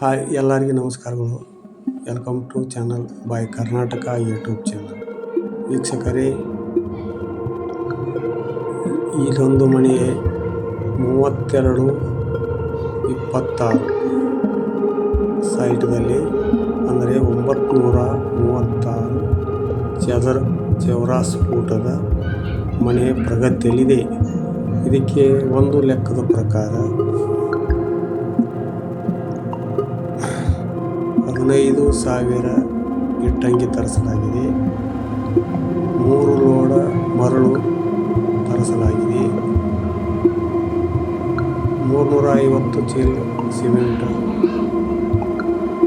Hi, ಎಲ್ಲರಿಗೂ ನಮಸ್ಕಾರಗಳು. Welcome to channel by Karnataka YouTube channel. ವೀಕ್ಷಕರೇ, ಇದೊಂದು ಮನೆ 32-26 ಸೈಟ್ದಲ್ಲಿ, ಅಂದರೆ 936 ಚೌರಸ್ ಫೂಟದ ಮನೆ ಪ್ರಗತಿಯಲ್ಲಿದೆ. ಇದಕ್ಕೆ ಒಂದು ಲೆಕ್ಕದ ಪ್ರಕಾರ 15,000 ಇಟ್ಟಂಗಿ ತರಿಸಲಾಗಿದೆ. 3 ಲೋಡ ಮರಳು ತರಿಸಲಾಗಿದೆ. 350 ಚೀಲ ಸಿಮೆಂಟ್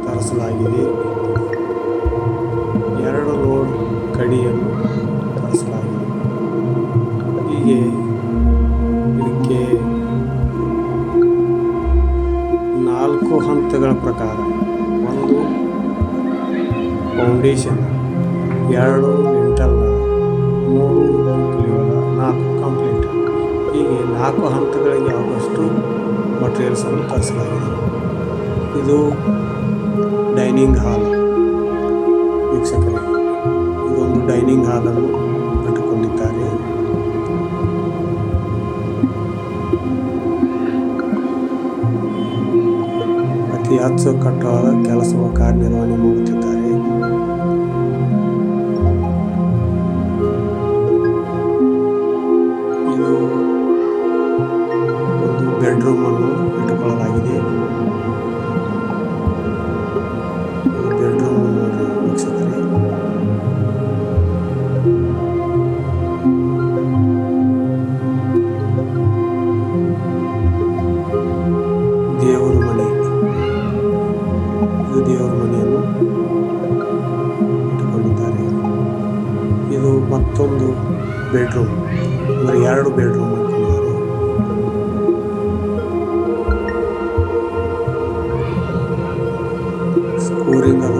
ತರಿಸಲಾಗಿದೆ. 2 ಲೋಡ್ ಕಡಿಯನ್ನು ತರಿಸಲಾಗಿದೆ. ಹೀಗೆ ಇದಕ್ಕೆ 4 ಹಂತಗಳ ಪ್ರಕಾರ: 1 ಫೌಂಡೇಶನ್, 2 ಲಿಂಟಲ್, 3 ಲೆವೆಲ್, 4 ಕಂಪ್ಲೀಟ್. ಹೀಗೆ 4 ಹಂತಗಳಿಗೆ ಆಗುವಷ್ಟು ಮಟೀರಿಯಲ್ಸನ್ನು ತರಿಸಲಾಗಿದೆ. ಇದು ಡೈನಿಂಗ್ ಹಾಲ್. ವೀಕ್ಷಕರೇ, ಇದೊಂದು ಡೈನಿಂಗ್ ಹಾಲನ್ನು ಕಟ್ಟಿಕೊಂಡಿದ್ದಾರೆ. ಅತಿ ಅಚ್ಚುಕಟ್ಟಾದ ಕೆಲಸವ ಕಾರ್ಯನಿರ್ವಹಣೆ ಮಾಡುತ್ತಿದ್ದಾರೆ. ಇದು ಒಂದು ಬೆಡ್ರೂಮ್ ಅನ್ನು ಇಟ್ಟುಕೊಳ್ಳಲಾಗಿದೆ. ಬೆಡ್ರೂಮ್ ವೀಕ್ಷಕರೇ, ದೇವರ ಮನೆ. ಇದು ದೇವರ ಮನೆಯನ್ನು ಇಟ್ಟುಕೊಂಡಿದ್ದಾರೆ. ಇದು ಮತ್ತೊಂದು ಬೆಡ್ರೂಮ್, ಅಂದರೆ 2 ಬೆಡ್ರೂಮ್ ಇಟ್ಕೊಂಡಿದ್ದಾರೆ. ಸ್ಕೋರಿಂಗ್ ಅದು